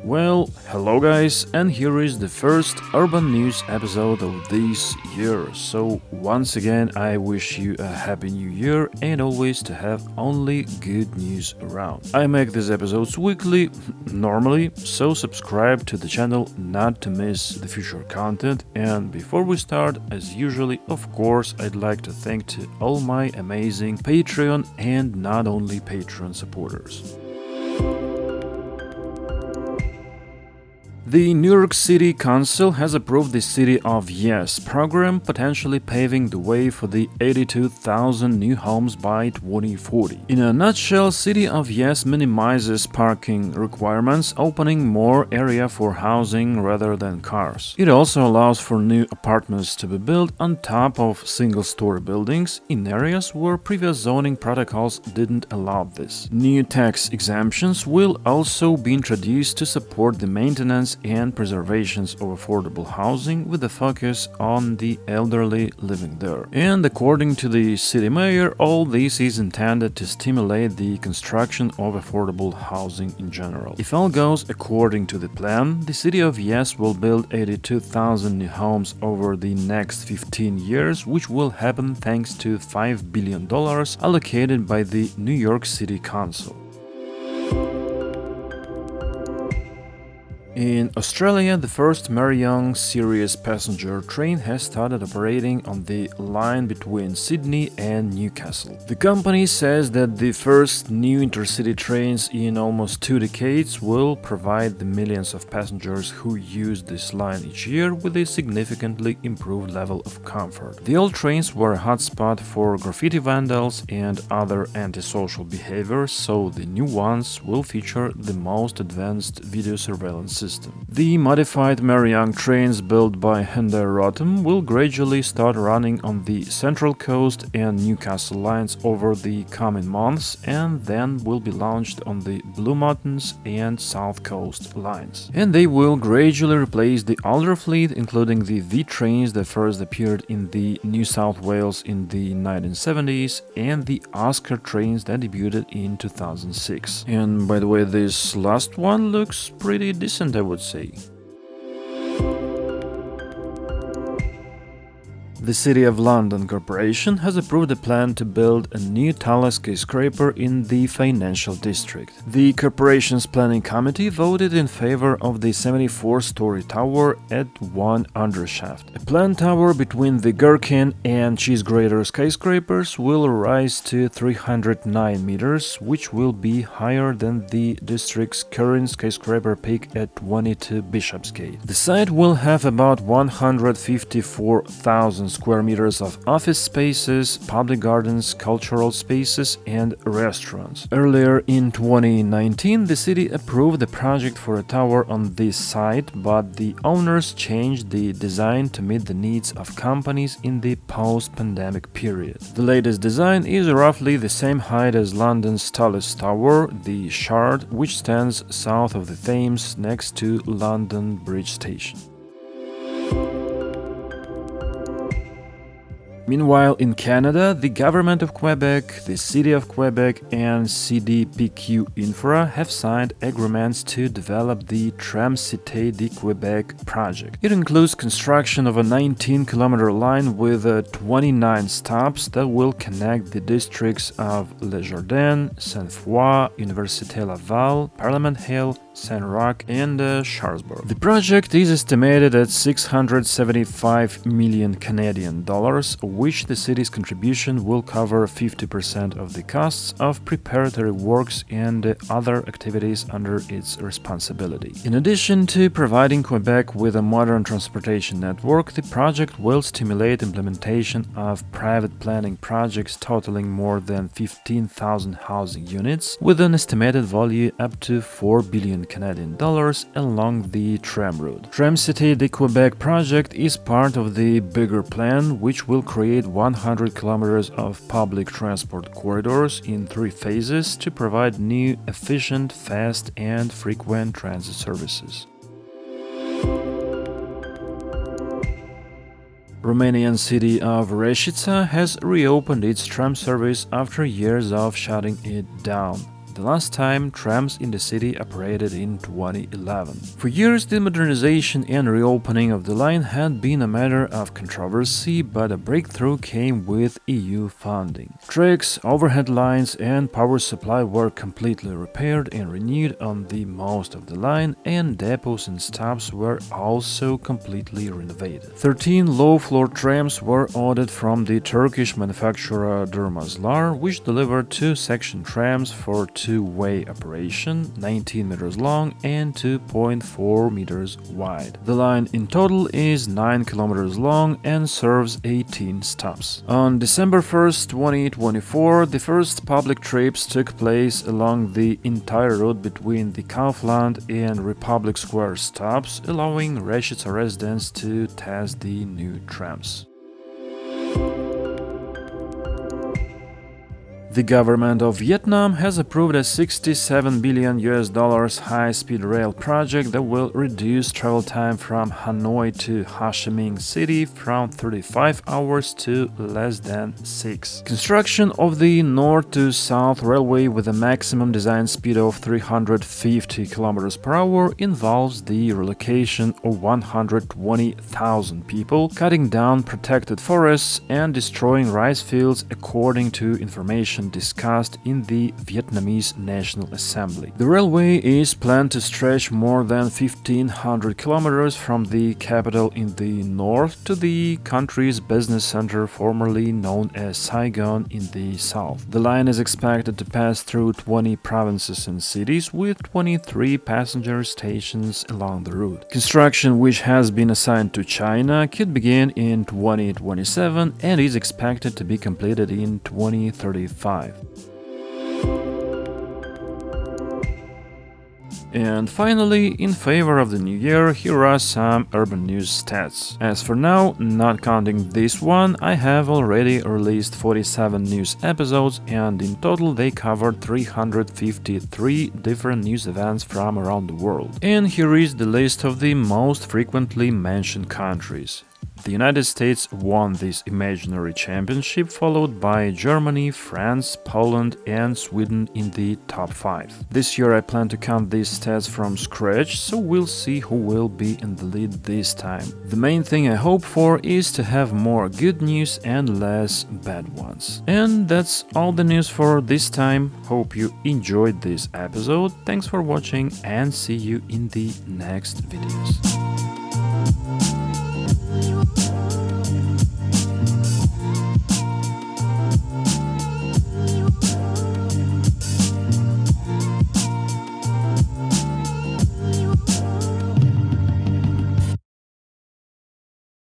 Well, hello guys, and here is the first urban news episode of this year. So once again, I wish you a happy new year and always to have only good news around. I make these episodes weekly, normally, so subscribe to the channel not to miss the future content. And before we start, as usually, of course, I'd like to thank to all my amazing Patreon and not only Patreon supporters. The New York City Council has approved the City of Yes program, potentially paving the way for the 82,000 new homes by 2040. In a nutshell, City of Yes minimizes parking requirements, opening more area for housing rather than cars. It also allows for new apartments to be built on top of single-story buildings in areas where previous zoning protocols didn't allow this. New tax exemptions will also be introduced to support the maintenance and preservations of affordable housing with a focus on the elderly living there. And according to the city mayor, all this is intended to stimulate the construction of affordable housing in general. If all goes according to the plan, the city of Yes will build 82,000 new homes over the next 15 years, which will happen thanks to $5 billion allocated by the New York City Council. In Australia, the first Marion series passenger train has started operating on the line between Sydney and Newcastle. The company says that the first new intercity trains in almost 2 decades will provide the millions of passengers who use this line each year with a significantly improved level of comfort. The old trains were a hotspot for graffiti vandals and other antisocial behaviors, so the new ones will feature the most advanced video surveillance system. The modified Marion trains built by Hyundai Rotem will gradually start running on the Central Coast and Newcastle lines over the coming months and then will be launched on the Blue Mountains and South Coast lines. And they will gradually replace the older fleet, including the V trains that first appeared in the New South Wales in the 1970s and the Oscar trains that debuted in 2006. And by the way, this last one looks pretty decent, I would say. The City of London Corporation has approved a plan to build a new tall skyscraper in the financial district. The corporation's planning committee voted in favor of the 74-story tower at 1 undershaft. A planned tower between the Gherkin and Cheesegrater skyscrapers will rise to 309 meters, which will be higher than the district's current skyscraper peak at 22 Bishopsgate. The site will have about 154,000 square meters of office spaces, public gardens, cultural spaces, and restaurants. Earlier in 2019, the city approved the project for a tower on this site, but the owners changed the design to meet the needs of companies in the post-pandemic period. The latest design is roughly the same height as London's tallest tower, the Shard, which stands south of the Thames next to London Bridge Station. Meanwhile, in Canada, the government of Quebec, the city of Quebec, and CDPQ Infra have signed agreements to develop the TramCité de Québec project. It includes construction of a 19-kilometer line with 29 stops that will connect the districts of Les Jardins, Sainte-Foy, Université Laval, Parliament Hill, Saint Roch, and Scharsburg. The project is estimated at 675 million Canadian dollars, of which the city's contribution will cover 50% of the costs of preparatory works and other activities under its responsibility. In addition to providing Quebec with a modern transportation network, the project will stimulate implementation of private planning projects totaling more than 15,000 housing units, with an estimated value up to 4 billion Canadian dollars along the tram route. TramCité de Québec project is part of the bigger plan, which will create 100 kilometers of public transport corridors in 3 phases to provide new, efficient, fast, and frequent transit services. Romanian city of Reșița has reopened its tram service after years of shutting it down. The last time trams in the city operated in 2011. For years, the modernization and reopening of the line had been a matter of controversy, but a breakthrough came with EU funding. Tracks, overhead lines, and power supply were completely repaired and renewed on the most of the line, and depots and stops were also completely renovated. 13 low-floor trams were ordered from the Turkish manufacturer Durmazlar, which delivered two-section trams for two-way operation, 19 meters long and 2.4 meters wide. The line in total is 9 kilometers long and serves 18 stops. On December 1st, 2024, the first public trips took place along the entire route between the Kaufland and Republic Square stops, allowing Reșița residents to test the new trams. The government of Vietnam has approved a $67 billion high-speed rail project that will reduce travel time from Hanoi to Ho Chi Minh City from 35 hours to less than 6. Construction of the north to south railway with a maximum design speed of 350 km per hour involves the relocation of 120,000 people, cutting down protected forests and destroying rice fields, according to information discussed in the Vietnamese National Assembly. The railway is planned to stretch more than 1,500 kilometers from the capital in the north to the country's business center, formerly known as Saigon, in the south. The line is expected to pass through 20 provinces and cities, with 23 passenger stations along the route. Construction, which has been assigned to China, could begin in 2027 and is expected to be completed in 2035. And finally, in favor of the new year, here are some urban news stats. As for now, not counting this one, I have already released 47 news episodes, and in total they covered 353 different news events from around the world. And here is the list of the most frequently mentioned countries. The United States won this imaginary championship, followed by Germany, France, Poland, and Sweden in the top 5. This year I plan to count these stats from scratch, so we'll see who will be in the lead this time. The main thing I hope for is to have more good news and less bad ones. And that's all the news for this time. Hope you enjoyed this episode. Thanks for watching and see you in the next videos.